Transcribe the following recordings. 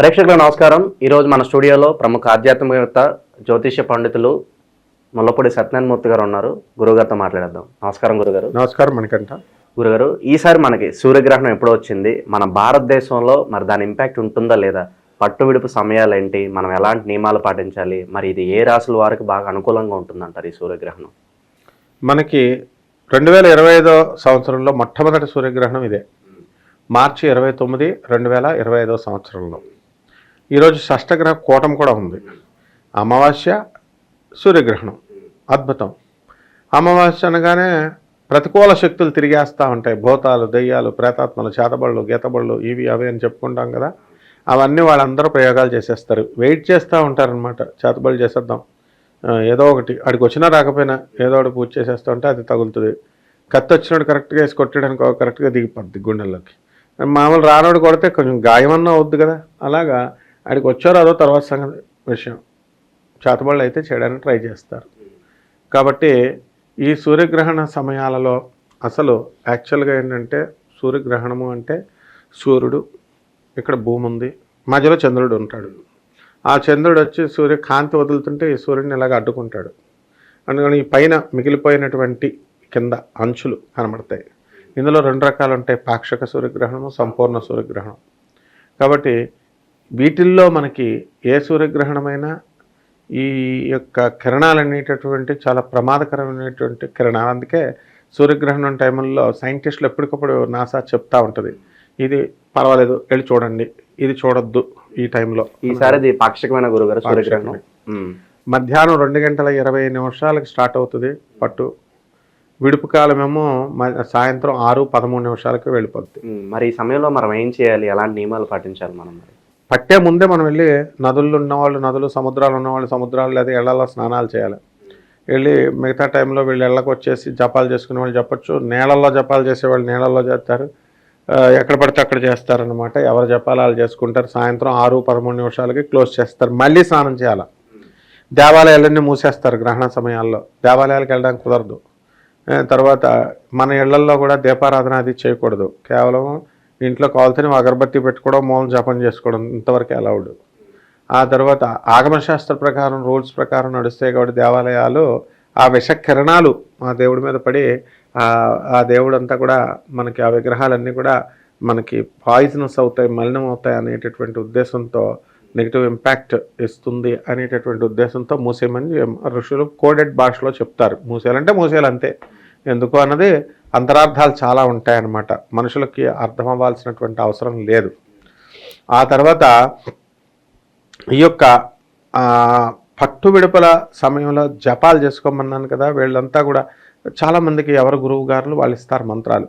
ప్రేక్షకులకు నమస్కారం. ఈరోజు మన స్టూడియోలో ప్రముఖ ఆధ్యాత్మికవేత్త జ్యోతిష్య పండితులు ముల్లపూడి సత్యనారాయణమూర్తి గారు ఉన్నారు. గురుగారితో మాట్లాడేద్దాం. నమస్కారం గురుగారు. నమస్కారం మణికంఠ. గురుగారు, ఈసారి మనకి సూర్యగ్రహణం ఎప్పుడు వచ్చింది? మన భారతదేశంలో మరి దాని ఇంపాక్ట్ ఉంటుందా లేదా? పట్టు విడుపు సమయాలు ఏంటి? మనం ఎలాంటి నియమాలు పాటించాలి? మరి ఇది ఏ రాసుల వారికి బాగా అనుకూలంగా ఉంటుందంటారు ఈ సూర్యగ్రహణం? మనకి 2025 సంవత్సరంలో మొట్టమొదటి సూర్యగ్రహణం ఇదే, మార్చి 29, 2025 సంవత్సరంలో. ఈరోజు షష్టగ్రహ కూటం కూడా ఉంది. అమావాస్య, సూర్యగ్రహణం, అద్భుతం. అమావాస్య అనగానే ప్రతికూల శక్తులు తిరిగేస్తూ ఉంటాయి. భూతాలు, దెయ్యాలు, ప్రేతాత్మలు, చేతబళ్ళు, గీతబళ్ళు, ఇవి అవి అని చెప్పుకుంటాం కదా. అవన్నీ వాళ్ళందరూ ప్రయోగాలు చేసేస్తారు. వెయిట్ చేస్తూ ఉంటారనమాట. చేతబళ్ళు చేసేద్దాం, ఏదో ఒకటి అడికి వచ్చినా రాకపోయినా ఏదో ఒకటి పూజ చేసేస్తూ ఉంటే అది తగులుతుంది. కత్తి వచ్చినోడు కరెక్ట్గా వేసి కొట్టడానికి కరెక్ట్గా దిగిపోద్ది గుండెల్లోకి. మామూలు రానోడు కొడితే కొంచెం గాయమన్నా అవుద్ది కదా. అలాగా ఆడికి వచ్చారో అదో తర్వాత సంగతి విషయం. చేతబళ్ళు అయితే చేయడానికి ట్రై చేస్తారు. కాబట్టి ఈ సూర్యగ్రహణ సమయాలలో అసలు యాక్చువల్గా ఏంటంటే, సూర్యగ్రహణము అంటే సూర్యుడు, ఇక్కడ భూమి ఉంది, మధ్యలో చంద్రుడు ఉంటాడు. ఆ చంద్రుడు వచ్చి సూర్యకాంతి వదులుతుంటే ఈ సూర్యుడిని ఇలాగ అడ్డుకుంటాడు. అందుకని ఈ పైన మిగిలిపోయినటువంటి కింద అంచులు కనబడతాయి. ఇందులో 2 రకాలు ఉంటాయి: పాక్షిక సూర్యగ్రహణము, సంపూర్ణ సూర్యగ్రహణం. కాబట్టి వీటిల్లో మనకి ఏ సూర్యగ్రహణమైనా ఈ యొక్క కిరణాలు అనేటటువంటి చాలా ప్రమాదకరమైనటువంటి కిరణాలు. అందుకే సూర్యగ్రహణం టైంలో సైంటిస్టులు ఎప్పటికప్పుడు నాసా చెప్తా ఉంటుంది, ఇది పర్వాలేదు వెళ్ళి చూడండి, ఇది చూడొద్దు ఈ టైంలో. ఈసారి ఇది పాక్షికమైన గురుగారు సూర్యగ్రహణం. మధ్యాహ్నం 2:20 స్టార్ట్ అవుతుంది పట్టు. విడుపు కాలమేమో సాయంత్రం 6:13 వెళ్ళిపోద్ది. మరి ఈ సమయంలో మనం ఏం చేయాలి? ఎలాంటి నియమాలు పాటించాలి మనం? మరి పట్టే ముందే మనం వెళ్ళి నదులు ఉన్నవాళ్ళు నదులు, సముద్రాలు ఉన్నవాళ్ళు సముద్రాలు, లేదా ఇళ్లలో స్నానాలు చేయాలి. వెళ్ళి మిగతా టైంలో వీళ్ళు ఇళ్ళకి వచ్చేసి జపాలు చేసుకునే వాళ్ళు చెప్పచ్చు, నీళ్ళల్లో జపాలు చేసేవాళ్ళు నీళ్ళల్లో చేస్తారు, ఎక్కడ పడితే అక్కడ చేస్తారనమాట. ఎవరు జపాలు వాళ్ళు చేసుకుంటారు. సాయంత్రం 6:13 క్లోజ్ చేస్తారు. మళ్ళీ స్నానం చేయాలి. దేవాలయాలన్నీ మూసేస్తారు గ్రహణ సమయాల్లో. దేవాలయాలకు వెళ్ళడానికి కుదరదు. తర్వాత మన ఇళ్లల్లో కూడా దీపారాధన అది చేయకూడదు. కేవలం ఇంట్లో కావాల్సిన అగరబత్తి పెట్టుకోవడం, మూలం జపం చేసుకోవడం, ఇంతవరకు అలౌడ్. ఆ తర్వాత ఆగమశాస్త్ర ప్రకారం, రూల్స్ ప్రకారం నడుస్తాయి కాబట్టి దేవాలయాలు ఆ విష కిరణాలు ఆ దేవుడి మీద పడి ఆ దేవుడు అంతా కూడా మనకి, ఆ విగ్రహాలన్నీ కూడా మనకి పాయిజనస్ అవుతాయి, మలినం అవుతాయి అనేటటువంటి ఉద్దేశంతో, నెగిటివ్ ఇంపాక్ట్ ఇస్తుంది అనేటటువంటి ఉద్దేశంతో మూసేయమని ఋషులు కోడెడ్ భాషలో చెప్తారు. మూసేయాలంటే మూసేయాలి అంతే. ఎందుకు అన్నది అంతరార్థాలు చాలా ఉంటాయన్నమాట. మనుషులకి అర్థం అవ్వాల్సినటువంటి అవసరం లేదు. ఆ తర్వాత ఈ యొక్క పట్టు విడుపుల సమయంలో జపాలు చేసుకోమన్నాను కదా. వీళ్ళంతా కూడా చాలామందికి ఎవరు గురువు గారులు వాళ్ళు ఇస్తారు మంత్రాలు.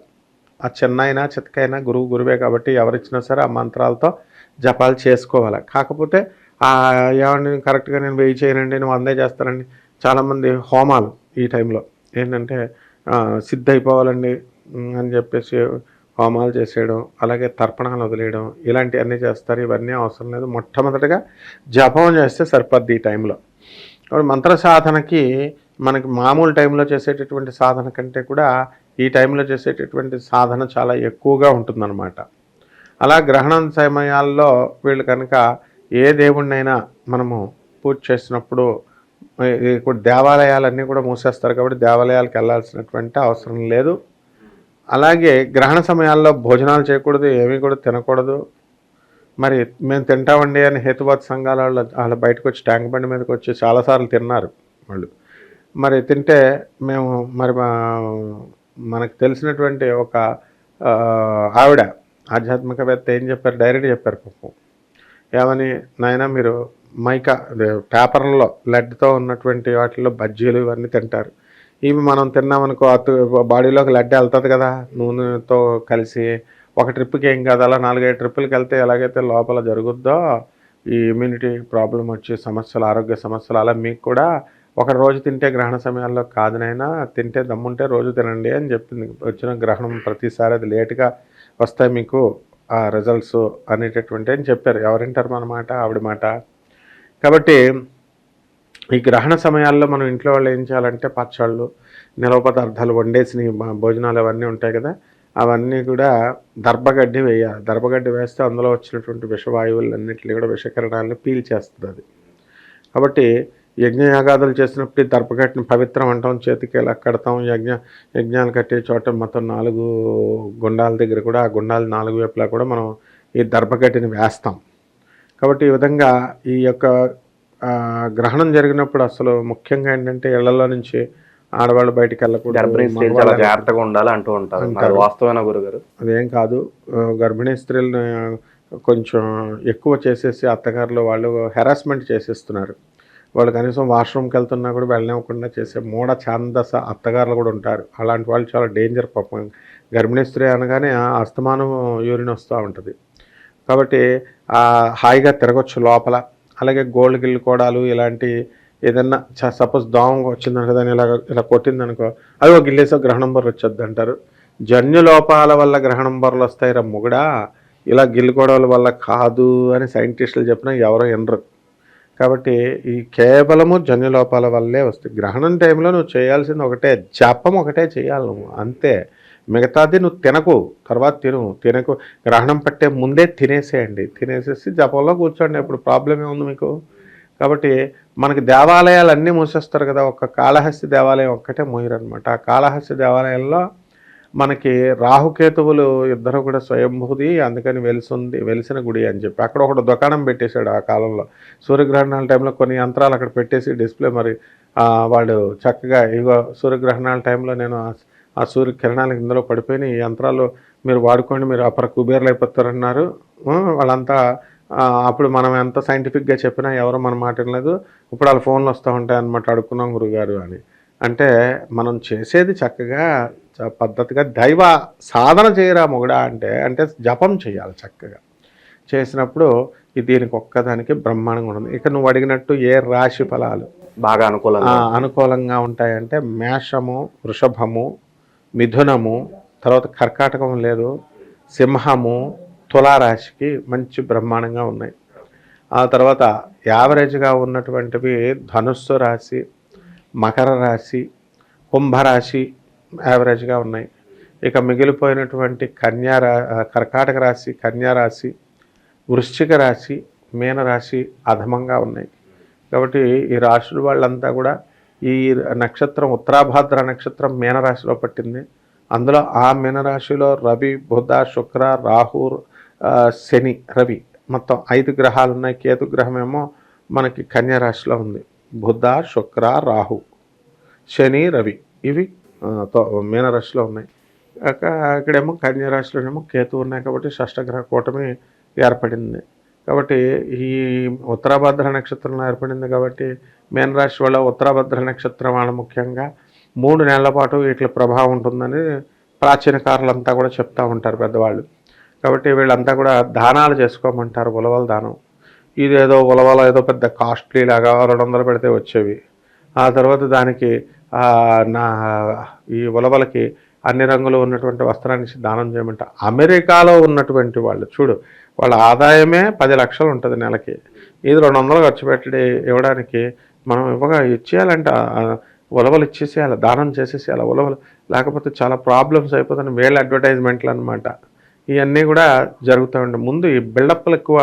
ఆ చిన్నైనా చితకైనా గురువే కాబట్టి ఎవరిచ్చినా సరే ఆ మంత్రాలతో జపాలు చేసుకోవాలి. కాకపోతే ఏమండి కరెక్ట్గా నేను 1000 చేయనండి, నేను 100 చేస్తానండి. చాలామంది హోమాలు ఈ టైంలో ఏంటంటే సిద్ధ అయిపోవాలండి అని చెప్పేసి హోమాలు చేసేయడం, అలాగే తర్పణాలు వదిలేయడం, ఇలాంటివన్నీ చేస్తారు. ఇవన్నీ అవసరం లేదు. మొట్టమొదటిగా జపం చేస్తే సరిపోద్ది ఈ టైంలో. కాబట్టి మంత్ర సాధనకి మనకి మామూలు టైంలో చేసేటటువంటి సాధన కంటే కూడా ఈ టైంలో చేసేటటువంటి సాధన చాలా ఎక్కువగా ఉంటుందన్నమాట. అలా గ్రహణం సమయాల్లో వీళ్ళు కనుక ఏ దేవుణ్ణైనా మనము పూజ చేసినప్పుడు, ఇప్పుడు దేవాలయాలన్నీ కూడా మూసేస్తారు కాబట్టి దేవాలయాలకు వెళ్ళాల్సినటువంటి అవసరం లేదు. అలాగే గ్రహణ సమయాల్లో భోజనాలు చేయకూడదు, ఏమీ కూడా తినకూడదు. మరి మేము తింటామండి అని హేతువాద సంఘాల వాళ్ళు బయటకు వచ్చి ట్యాంక్ బండి మీదకి వచ్చి చాలాసార్లు తిన్నారు వాళ్ళు. మరి తింటే మేము మరి మనకు తెలిసినటువంటి ఒక ఆవిడ ఆధ్యాత్మికవేత్త ఏం చెప్పారు, డైరెక్ట్ చెప్పారు పాపం. ఏమని, నాయన మీరు పేపర్లలో లెడ్తో ఉన్నటువంటి వాటిల్లో బజ్జీలు ఇవన్నీ తింటారు. ఇవి మనం తిన్నామనుకో బాడీలోకి లెడ్ వెళ్తుంది కదా నూనెతో కలిసి. ఒక ట్రిప్కి ఏం కాదు, అలా 4-5 ట్రిప్పులకి వెళ్తే ఎలాగైతే లోపల జరుగుద్దో ఈ ఇమ్యూనిటీ ప్రాబ్లం వచ్చే సమస్యలు, ఆరోగ్య సమస్యలు, అలా మీకు కూడా ఒక రోజు తింటే గ్రహణ సమయాల్లో కాదునైనా, తింటే దమ్ముంటే రోజు తినండి అని చెప్పింది. వచ్చిన గ్రహణం ప్రతిసారి అది లేటుగా వస్తాయి మీకు ఆ రిజల్ట్స్ అనేటటువంటి అని చెప్పారు. ఎవరింటారు మన మాట, ఆవిడ మాట. కాబట్టి ఈ గ్రహణ సమయాల్లో మనం ఇంట్లో వాళ్ళు ఏం చేయాలంటే పచ్చళ్ళు, నిలవ పదార్థాలు వండేసిన భోజనాలు అవన్నీ ఉంటాయి కదా, అవన్నీ కూడా దర్భగడ్డి వేయాలి. దర్భగడ్డి వేస్తే అందులో వచ్చినటువంటి విషవాయువులన్నింటినీ కూడా విషకిరణాలను పీల్చేస్తుంది అది. కాబట్టి యజ్ఞయాగాదులు చేసినప్పుడు ఈ దర్భగడ్డిని పవిత్రం అంటాం, చేతికి ఇలా కడతాం. యజ్ఞాలు కట్టే చోట మొత్తం 4 గుండాల దగ్గర కూడా ఆ గుండాలు 4 వైపులా కూడా మనం ఈ దర్భగడ్డిని వేస్తాం. కాబట్టి ఈ విధంగా ఈ యొక్క గ్రహణం జరిగినప్పుడు అసలు ముఖ్యంగా ఏంటంటే ఇళ్లలో నుంచి ఆడవాళ్ళు బయటికి వెళ్ళకూడదు, గర్భిణీ స్త్రీలు చాలా జాగ్రత్తగా ఉండాలి అంటూ ఉంటారు. మరి వాస్తవేనా గురుగారు? అదేం కాదు. గర్భిణీ స్త్రీలను కొంచెం ఎక్కువ చేసేసి అత్తగారులు వాళ్ళు హెరాస్మెంట్ చేసేస్తున్నారు. వాళ్ళు కనీసం వాష్రూమ్కి వెళ్తున్నా కూడా వెళ్ళనివ్వకుండా చేసే మూఢ ఛాందస అత్తగారులు కూడా ఉంటారు. అలాంటి వాళ్ళు చాలా డేంజర్ పాపం. గర్భిణీ స్త్రీ అనగానే అస్తమానం యూరిన్ వస్తూ ఉంటుంది. కాబట్టి హాయిగా తిరగచ్చు లోపల. అలాగే గోల్డ్ గిల్లు కోడాలు ఇలాంటి ఏదన్నా సపోజ్ దోమ వచ్చిందనుకో, దాన్ని ఇలా కొట్టిందనుకో, అది ఒక గిల్లేసో గ్రహణం బొర్ర వచ్చేది అంటారు. జన్యు లోపాల వల్ల గ్రహణం బొర్రలు వస్తాయి రా మొగుడా, ఇలా గిల్లుకోవడాల వల్ల కాదు అని సైంటిస్టులు చెప్పినా ఎవరో వినరు. కాబట్టి ఈ కేవలము జన్యు లోపాల వల్లే వస్తాయి. గ్రహణం టైంలో నువ్వు చేయాల్సింది ఒకటే, జపం ఒకటే చేయాలి నువ్వు, అంతే. మిగతాది నువ్వు తినకు, తర్వాత తినకు. గ్రహణం పట్టే ముందే తినేసేయండి. తినేసేసి జపంలో కూర్చోండి. ఇప్పుడు ప్రాబ్లం ఏముంది మీకు? కాబట్టి మనకి దేవాలయాలు అన్నీ మూసేస్తారు కదా, ఒక కాళహస్తి దేవాలయం ఒక్కటే మూయరనమాట. ఆ కాళహస్తి దేవాలయంలో మనకి రాహుకేతువులు ఇద్దరు కూడా స్వయంభూది, అందుకని వెలిసిన గుడి అని చెప్పి అక్కడ ఒకటి దుకాణం పెట్టేశాడు ఆ కాలంలో. సూర్యగ్రహణాల టైంలో కొన్ని యంత్రాలు అక్కడ పెట్టేసి డిస్ప్లే, మరి వాళ్ళు చక్కగా ఇగో సూర్యగ్రహణాల టైంలో నేను ఆ సూర్యకిరణాలకు ఇందులో పడిపోయిన ఈ యంత్రాలు మీరు వాడుకోండి, మీరు అపర కుబేర్లు అయిపోతారన్నారు వాళ్ళంతా. అప్పుడు మనం ఎంత సైంటిఫిక్గా చెప్పినా ఎవరు మన మాట వినలేదు. ఇప్పుడు వాళ్ళ ఫోన్లు వస్తూ ఉంటాయి అన్నమాట, అడుక్కున్నాం గురుగారు అని. అంటే మనం చేసేది చక్కగా పద్ధతిగా దైవ సాధన చేయరా మొగుడా అంటే జపం చేయాలి. చక్కగా చేసినప్పుడు దీనికి ఒక్కదానికి బ్రహ్మాండంగా ఉంటుంది. ఇక నువ్వు అడిగినట్టు ఏ రాశి ఫలాలు బాగా అనుకూలంగా ఉంటాయంటే మేషము, వృషభము, మిథునము, తర్వాత కర్కాటకం లేదు, సింహము, తులారాశికి మంచి బ్రహ్మాండంగా ఉన్నాయి. ఆ తర్వాత యావరేజ్గా ఉన్నటువంటివి ధనుస్సు రాశి, మకర రాశి, కుంభరాశి యావరేజ్గా ఉన్నాయి. ఇక మిగిలిపోయినటువంటి కర్కాటక రాశి, కన్యారాశి, వృశ్చిక రాశి, మీనరాశి అధమంగా ఉన్నాయి. కాబట్టి ఈ రాశుల వాళ్ళంతా కూడా ఈ నక్షత్రం ఉత్తరాభాద్ర నక్షత్రం మీనరాశిలో పట్టింది. అందులో ఆ మీనరాశిలో రవి, బుధ, శుక్ర, రాహు, శని, రవి మొత్తం 5 గ్రహాలు ఉన్నాయి. కేతు గ్రహం ఏమో మనకి కన్యారాశిలో ఉంది. బుధ, శుక్ర, రాహు, శని, రవి ఇవి మీనరాశిలో ఉన్నాయి. ఇక్కడేమో కన్యారాశిలోనేమో కేతు ఉన్నాయి. కాబట్టి షష్టగ్రహ కూటమి ఏర్పడింది. కాబట్టి ఈ ఉత్తరాభద్ర నక్షత్రంలో ఏర్పడింది. కాబట్టి మీనరాశి వల్ల ఉత్తరాభద్ర నక్షత్రం వాళ్ళ ముఖ్యంగా 3 నెలల పాటు వీటి ప్రభావం ఉంటుందని ప్రాచీనకారులంతా కూడా చెప్తూ ఉంటారు పెద్దవాళ్ళు. కాబట్టి వీళ్ళంతా కూడా దానాలు చేసుకోమంటారు. ఉలవల దానం, ఇదేదో ఉలవల ఏదో పెద్ద కాస్ట్లీ లాగా 200 పెడితే వచ్చేవి. ఆ తర్వాత దానికి ఈ ఉలవలకి అన్ని రంగులు ఉన్నటువంటి వస్త్రాన్ని దానం చేయమంట. అమెరికాలో ఉన్నటువంటి వాళ్ళు చూడు, వాళ్ళ ఆదాయమే 10 లక్షలు ఉంటుంది నెలకి. ఇది 200 ఖర్చు పెట్టి ఇవ్వడానికి మనం ఇచ్చేయాలంట. ఉలవలు ఇచ్చేసేయాలి, దానం చేసేసేయాలి ఉలవలు, లేకపోతే చాలా ప్రాబ్లమ్స్ అయిపోతుంది. వీళ్ళ అడ్వర్టైజ్మెంట్లు అనమాట. ఇవన్నీ కూడా జరుగుతూ ఉంటాయి. ముందు ఈ బిల్డప్లు ఎక్కువ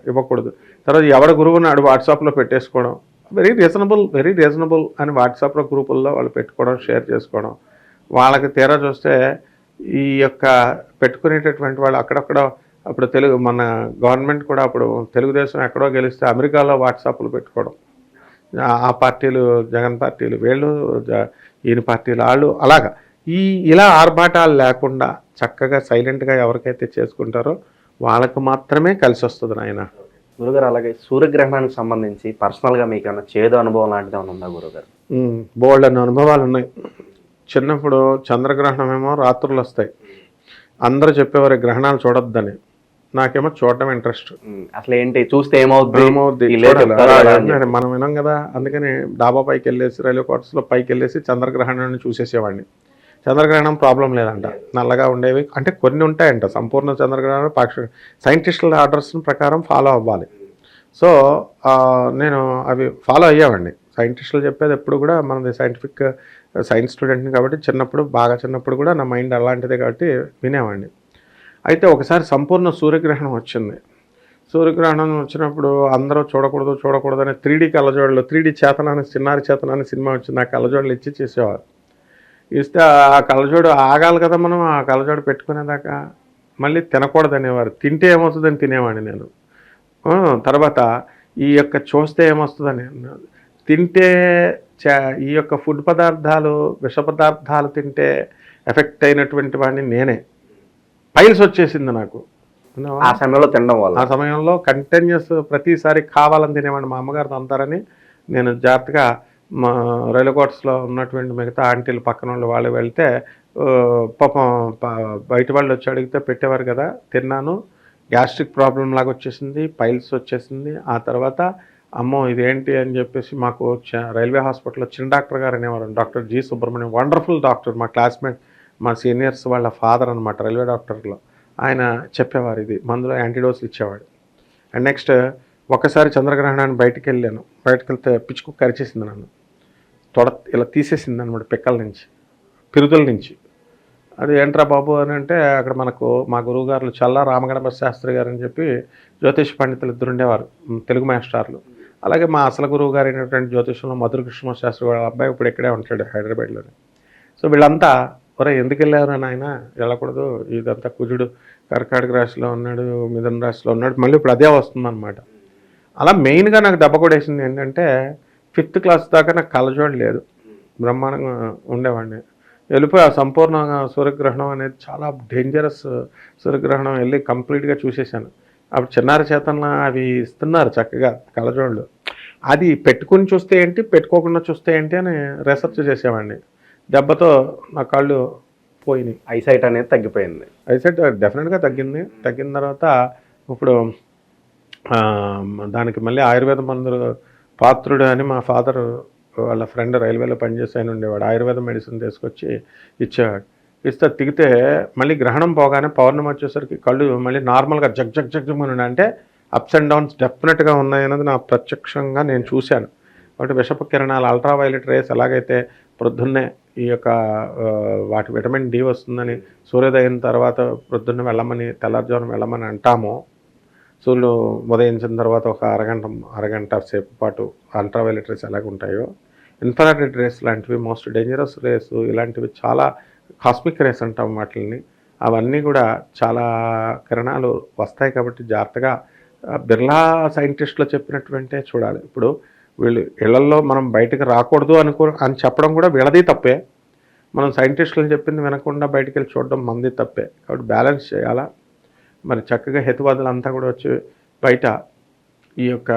ఇవ్వకూడదు. తర్వాత ఎవరి గురువు నాడు వాట్సాప్లో పెట్టేసుకోవడం, వెరీ రీజనబుల్ అని వాట్సాప్లో గ్రూపుల్లో వాళ్ళు పెట్టుకోవడం, షేర్ చేసుకోవడం. వాళ్ళకి తీరా చూస్తే ఈ యొక్క పెట్టుకునేటటువంటి వాళ్ళు అక్కడక్కడ అప్పుడు మన గవర్నమెంట్ కూడా అప్పుడు తెలుగుదేశం ఎక్కడో గెలిస్తే అమెరికాలో వాట్సాప్లు పెట్టుకోవడం, ఆ పార్టీలు జగన్ పార్టీలు వీళ్ళు, ఈయన పార్టీలు వాళ్ళు, అలాగా ఇలా ఆర్భాటాలు లేకుండా చక్కగా సైలెంట్గా ఎవరికైతే చేసుకుంటారో వాళ్ళకు మాత్రమే కలిసి వస్తుంది నాయన. గురుగారు, అలాగే సూర్యగ్రహణానికి సంబంధించి పర్సనల్గా మీకు ఏమైనా చేదు అనుభవం లాంటిది ఏమైనా ఉందా గురుగారు? బోల్డ్ అన్న అనుభవాలు ఉన్నాయి. చిన్నప్పుడు చంద్రగ్రహణం ఏమో రాత్రులు వస్తాయి. అందరూ చెప్పేవారు గ్రహణాలు చూడొద్దని. నాకేమో చూడటం ఇంట్రెస్ట్. అసలు ఏంటి చూస్తే ఏమవుద్ది మనం వినాం కదా. అందుకని డాబా పైకి వెళ్ళేసి, రైల్వే క్వార్టర్స్లో పైకి వెళ్ళేసి చంద్రగ్రహణాన్ని చూసేసేవాడిని. చంద్రగ్రహణం ప్రాబ్లం లేదంట, నల్లగా ఉండేవి అంటే కొన్ని ఉంటాయంట. సంపూర్ణ చంద్రగ్రహణం సైంటిస్టుల ఆర్డర్స్ ప్రకారం ఫాలో అవ్వాలి. సో నేను అవి ఫాలో అయ్యామండి. సైంటిస్టులు చెప్పేది ఎప్పుడు కూడా మనది సైంటిఫిక్ సైన్స్ స్టూడెంట్ని కాబట్టి బాగా చిన్నప్పుడు కూడా నా మైండ్ అలాంటిదే కాబట్టి వినేవాడిని. అయితే ఒకసారి సంపూర్ణ సూర్యగ్రహణం వచ్చింది. సూర్యగ్రహణం వచ్చినప్పుడు అందరూ చూడకూడదు అని 3D కళ్ళజోడులు 3D చేతనాన్ని చిన్నారి చేతనాన్ని సినిమా వచ్చింది. ఆ కళ్ళజోడులు ఇచ్చి చేసేవారు. ఇస్తే ఆ కళ్ళజోడు ఆగాలి కదా, మనం ఆ కళ్ళజోడు పెట్టుకునేదాకా. మళ్ళీ తినకూడదు అనేవారు. తింటే ఏమవుతుందని తినేవాడిని నేను. తర్వాత ఈ యొక్క చూస్తే ఏమొస్తుందని తింటే ఈ యొక్క ఫుడ్ పదార్థాలు విష పదార్థాలు తింటే ఎఫెక్ట్ అయినటువంటి వాడిని నేనే. పైల్స్ వచ్చేసింది నాకు ఆ సమయంలో తినడం వల్ల. ఆ సమయంలో కంటిన్యూస్ ప్రతిసారి కావాలని తినేవాడిని. మా అమ్మగారు అంటారని నేను జాగ్రత్తగా మా రైల్వే క్వార్టర్స్లో ఉన్నటువంటి మిగతా ఆంటీలు పక్కన వాళ్ళు వెళ్తే పాపం బయట వాళ్ళు వచ్చి అడిగితే పెట్టేవారు కదా. తిన్నాను, గ్యాస్ట్రిక్ ప్రాబ్లం లాగా వచ్చేసింది, పైల్స్ వచ్చేసింది. ఆ తర్వాత అమ్మో ఇదేంటి అని చెప్పేసి మాకు రైల్వే హాస్పిటల్లో చిన్న డాక్టర్ గారు అనేవారు, doctor G Subrahmanyam. Wonderful doctor, మా క్లాస్మేట్, మా సీనియర్స్ వాళ్ళ ఫాదర్ అనమాట రైల్వే డాక్టర్లో. ఆయన చెప్పేవారు, ఇది మందులో యాంటీడోసులు ఇచ్చేవాడు. అండ్ నెక్స్ట్ ఒకసారి చంద్రగ్రహణాన్ని బయటికి వెళ్తే పిచ్చుకు కరిచేసింది నన్ను. ఇలా తీసేసింది అనమాట పిక్కల నుంచి, పిరుదుల నుంచి. అది ఏంట్రా బాబు అని అంటే అక్కడ మా గురువుగారులు చల్లా రామగణపతి శాస్త్రి గారు అని చెప్పి జ్యోతిష్ పండితులు ఇద్దరు ఉండేవారు, తెలుగు మాస్టర్లు. అలాగే మా అసలు గురువు గారు అయినటువంటి జ్యోతిషంలో మధుర కృష్ణ శాస్త్రి వాళ్ళ అబ్బాయి ఇప్పుడు ఇక్కడే ఉంటాడు హైదరాబాద్లోనే. సో వీళ్ళంతా ఎందుకు వెళ్ళారు అని ఆయన వెళ్ళకూడదు, ఇదంతా కుజుడు కర్కాటక రాశిలో ఉన్నాడు, మిథున రాశిలో ఉన్నాడు, మళ్ళీ ఇప్పుడు అదే వస్తుందన్నమాట. అలా మెయిన్గా నాకు దెబ్బ కొట్టేసింది ఏంటంటే 5th క్లాస్ దాకా నాకు కళ్ళజోడు లేదు, బ్రహ్మాండంగా ఉండేవాడిని. వెళ్ళిపోయి ఆ సంపూర్ణ సూర్యగ్రహణం అనేది చాలా డేంజరస్ సూర్యగ్రహణం వెళ్ళి కంప్లీట్గా చూసేసాను. అప్పుడు చిన్నారి చేతన అవి ఇస్తున్నారు చక్కగా కళ్ళజోళ్ళు. అది పెట్టుకుని చూస్తే ఏంటి, పెట్టుకోకుండా చూస్తే ఏంటి అని రీసెర్చ్ చేసేవాడిని. దెబ్బతో నా కళ్ళు పోయినాయి. ఐసైట్ అనేది తగ్గిపోయింది. ఐసైట్ డెఫినెట్గా తగ్గింది. తగ్గిన తర్వాత ఇప్పుడు దానికి మళ్ళీ ఆయుర్వేద మందులు పాత్రుడు అని మా ఫాదర్ వాళ్ళ ఫ్రెండ్ రైల్వేలో పనిచేసి ఆయన ఉండేవాడు. ఆయుర్వేద మెడిసిన్ తీసుకొచ్చి ఇచ్చేవాడు. ఇస్తే తిగితే మళ్ళీ గ్రహణం పోగానే పౌర్ణమి వచ్చేసరికి కళ్ళు మళ్ళీ నార్మల్గా జగ్జగ్మని, అంటే అప్స్ అండ్ డౌన్స్ డెఫినెట్గా ఉన్నాయన్నది నా ప్రత్యక్షంగా నేను చూశాను. కాబట్టి విషపు కిరణాలు అల్ట్రావైలెట్ రేస్ ఎలాగైతే ప్రొద్దున్నే ఈ యొక్క వాటి విటమిన్ డి వస్తుందని సూర్యోదయం తర్వాత ప్రొద్దున్న వెళ్ళమని తెల్లారుజామున వెళ్ళమని అంటామో, సూర్యుడు ఉదయించిన తర్వాత ఒక అరగంట సేపు పాటు అల్ట్రావైలెట్ రేస్ ఎలాగ ఉంటాయో, ఇన్ఫ్రారెడ్ రేస్ లాంటివి మోస్ట్ డేంజరస్ రేస్, ఇలాంటివి చాలా కాస్మిక్ రేస్ అంటాం వాటిని. అవన్నీ కూడా చాలా కిరణాలు వస్తాయి. కాబట్టి జాగ్రత్తగా బిర్లా సైంటిస్టులు చెప్పినటువంటి చూడాలి. ఇప్పుడు వీళ్ళు ఇళ్లల్లో మనం బయటకు రాకూడదు అని చెప్పడం కూడా వీళ్ళది తప్పే. మనం సైంటిస్టులు చెప్పింది వినకుండా బయటికి వెళ్ళి చూడడం మంది తప్పే. కాబట్టి బ్యాలెన్స్ చేయాలా. మరి చక్కగా హేతువాదులంతా కూడా వచ్చి బయట ఈ యొక్క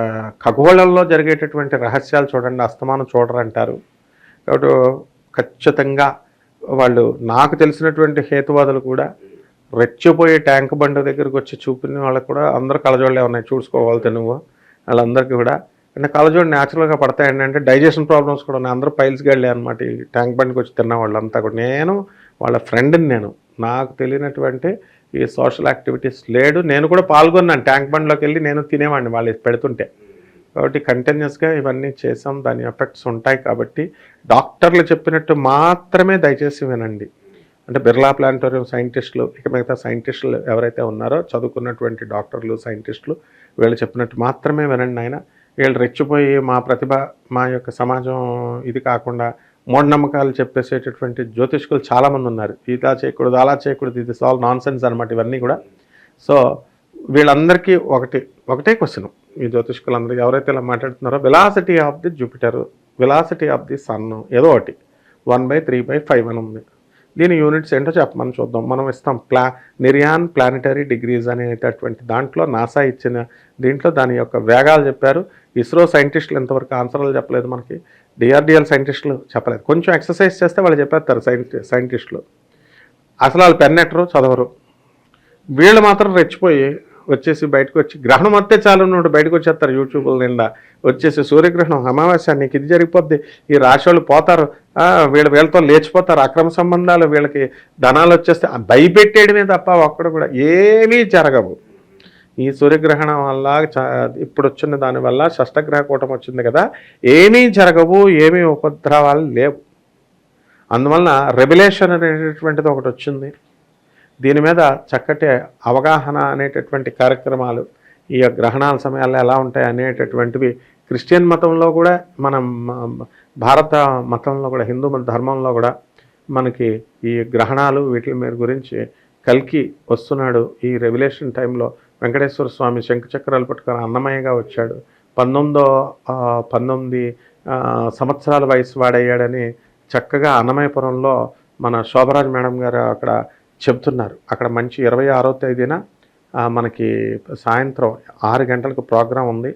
ఖగోళంలో జరిగేటటువంటి రహస్యాలు చూడండి, అస్తమానం చూడరంటారు. కాబట్టి ఖచ్చితంగా వాళ్ళు నాకు తెలిసినటువంటి హేతువాదులు కూడా రెచ్చిపోయే ట్యాంక్ బండ్ దగ్గరికి వచ్చి చూపిన వాళ్ళకి కూడా అందరూ కళ్ళజోళ్ళే ఉన్నాయి, చూసుకోవాలి నువ్వు వాళ్ళందరికీ కూడా. అంటే కళ్ళజోడు న్యాచురల్గా పడతాయండి అంటే డైజెషన్ ప్రాబ్లమ్స్ కూడా ఉన్నాయి. అందరూ పైల్స్కి వెళ్ళే అనమాట ఈ ట్యాంక్ బండ్కి వచ్చి తిన్న వాళ్ళంతా కూడా. నేను వాళ్ళ ఫ్రెండ్ని, నాకు తెలియనటువంటి ఈ సోషల్ యాక్టివిటీస్ లేడు. నేను కూడా పాల్గొన్నాను, ట్యాంక్ బండ్లోకి వెళ్ళి నేను తినేవాడిని వాళ్ళు పెడుతుంటే. కాబట్టి కంటిన్యూస్గా ఇవన్నీ చేసాం, దాని ఎఫెక్ట్స్ ఉంటాయి. కాబట్టి డాక్టర్లు చెప్పినట్టు మాత్రమే దయచేసి వినండి. అంటే బిర్లా ప్లానిటోరియం సైంటిస్టులు, ఇక మిగతా సైంటిస్టులు ఎవరైతే ఉన్నారో చదువుకున్నటువంటి డాక్టర్లు సైంటిస్టులు, వీళ్ళు చెప్పినట్టు మాత్రమే వినండి. ఆయన వీళ్ళు రెచ్చిపోయి మా ప్రతిభ, మా యొక్క సమాజం ఇది కాకుండా మూఢనమ్మకాలు చెప్పేసేటటువంటి జ్యోతిష్కులు చాలామంది ఉన్నారు. ఇలా చేయకూడదు, అలా చేయకూడదు, ఇది ఆల్ నాన్ సెన్స్ అనమాట ఇవన్నీ కూడా. సో వీళ్ళందరికీ ఒకటే క్వశ్చన్, ఈ జ్యోతిష్కులందరికీ ఎవరైతే ఇలా మాట్లాడుతున్నారో, velocity of the Jupiter, velocity of the sun, ఏదో ఒకటి 1/3/5 అని ఉంది. దీని యూనిట్స్ ఏంటో చెప్పమని చూద్దాం. మనం ఇస్తాం నిరియాన్ ప్లానిటరీ డిగ్రీస్ అనేటటువంటి దాంట్లో నాసా ఇచ్చిన దీంట్లో దాని యొక్క వేగాలు చెప్పారు. ఇస్రో సైంటిస్టులు ఇంతవరకు ఆన్సర్లు చెప్పలేదు మనకి. డిఆర్డిఎల్ సైంటిస్టులు చెప్పలేదు. కొంచెం ఎక్సర్సైజ్ చేస్తే వాళ్ళు చెప్పేస్తారు సైంటిస్టులు. అసలు వాళ్ళు పెన్నెట్టరు, చదవరు. వీళ్ళు మాత్రం రెచ్చిపోయి వచ్చేసి బయటకు వచ్చి గ్రహణం వస్తే చాలు నువ్వు బయటకు వచ్చేస్తారు యూట్యూబ్ల నిండా వచ్చేసి సూర్యగ్రహణం అమావాస్య నీకు ఇది జరిగిపోద్ది, ఈ రాశి వాళ్ళు పోతారు, వీళ్ళతో లేచిపోతారు, అక్రమ సంబంధాలు, వీళ్ళకి ధనాలు వచ్చేస్తే భయపెట్టేయడమే తప్ప ఒక్కడు కూడా ఏమీ జరగవు. ఈ సూర్యగ్రహణం వల్ల ఇప్పుడు వచ్చిన దానివల్ల షష్టగ్రహ కూటం వచ్చింది కదా, ఏమీ జరగవు, ఏమీ ఉపద్రవాలు లేవు. అందువలన రెవల్యూషన్ అనేటటువంటిది ఒకటి వచ్చింది. దీని మీద చక్కటి అవగాహన అనేటటువంటి కార్యక్రమాలు ఈ గ్రహణాల సమయాల్లో ఎలా ఉంటాయి అనేటటువంటివి క్రిస్టియన్ మతంలో కూడా, మనం భారత మతంలో కూడా, హిందూ ధర్మంలో కూడా మనకి ఈ గ్రహణాలు వీటి మీద గురించి కల్కి వస్తున్నాడు. ఈ రెవల్యూషన్ టైంలో వెంకటేశ్వర స్వామి శంఖ చక్రాలు పట్టుకొని అన్నమయ్యగా వచ్చాడు. 19 సంవత్సరాల వయసు వాడయ్యాడని చక్కగా అన్నమయ్యపురంలో మన శోభరాజ్ మేడం గారు అక్కడ చెప్తున్నారు. అక్కడ మంచి 26వ తేదీన మనకి సాయంత్రం 6 గంటలకు ప్రోగ్రాం ఉంది.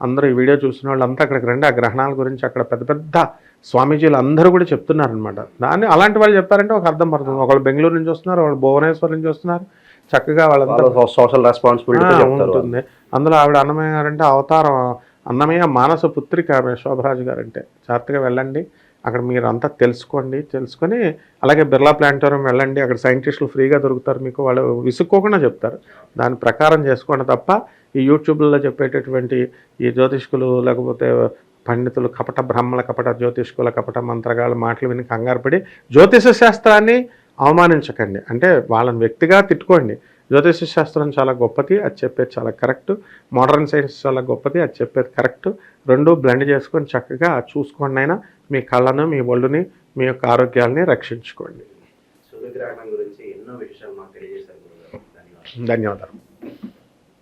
అందరూ ఈ వీడియో చూసిన వాళ్ళంతా అక్కడికి రండి. ఆ గ్రహణాల గురించి అక్కడ పెద్ద పెద్ద స్వామీజీలు అందరూ కూడా చెప్తున్నారనమాట. దాన్ని అలాంటి వాళ్ళు చెప్పారంటే ఒక అర్థం పడుతుంది. ఒకళ్ళు బెంగళూరు నుంచి వస్తున్నారు, వాళ్ళు భువనేశ్వర్ నుంచి వస్తున్నారు. చక్కగా వాళ్ళంతా సోషల్ రెస్పాన్సిబిలిటీ ఉంటుంది. అందులో ఆవిడ అన్నమయ్య గారంటే అవతారం, అన్నమయ్య మానస పుత్రిక ఆమె శోభరాజు గారంటే. జాగ్రత్తగా వెళ్ళండి, అక్కడ మీరు అంతా తెలుసుకొని అలాగే బిర్లా ప్లానిటోరియం వెళ్ళండి. అక్కడ సైంటిస్టులు ఫ్రీగా దొరుకుతారు మీకు, వాళ్ళు విసుక్కోకుండా చెప్తారు. దాని ప్రకారం చేసుకోండి తప్ప ఈ యూట్యూబ్లో చెప్పేటటువంటి ఈ జ్యోతిష్కులు లేకపోతే పండితులు, కపట బ్రహ్మల, కపట జ్యోతిష్కుల, కపట మంత్రగాళ్ళ మాటలు విని కంగారుపడి జ్యోతిష శాస్త్రాన్ని అవమానించకండి. అంటే వాళ్ళని వ్యక్తిగా తిట్టుకోండి. జ్యోతిష శాస్త్రం చాలా గొప్పది, అది చెప్పేది చాలా కరెక్ట్. మోడర్న్ సైన్స్ చాలా గొప్పది, అది చెప్పేది కరెక్ట్. రెండు బ్లెండ్ చేసుకొని చక్కగా చూసుకోండి. అయినా మీ కళ్ళను, మీ ఒళ్ళుని, మీ యొక్క ఆరోగ్యాలని రక్షించుకోండి. సూర్యగ్రహణం గురించి ఎన్నో విషయాలు మాకు తెలియజేశారు. ధన్యవాదాలు.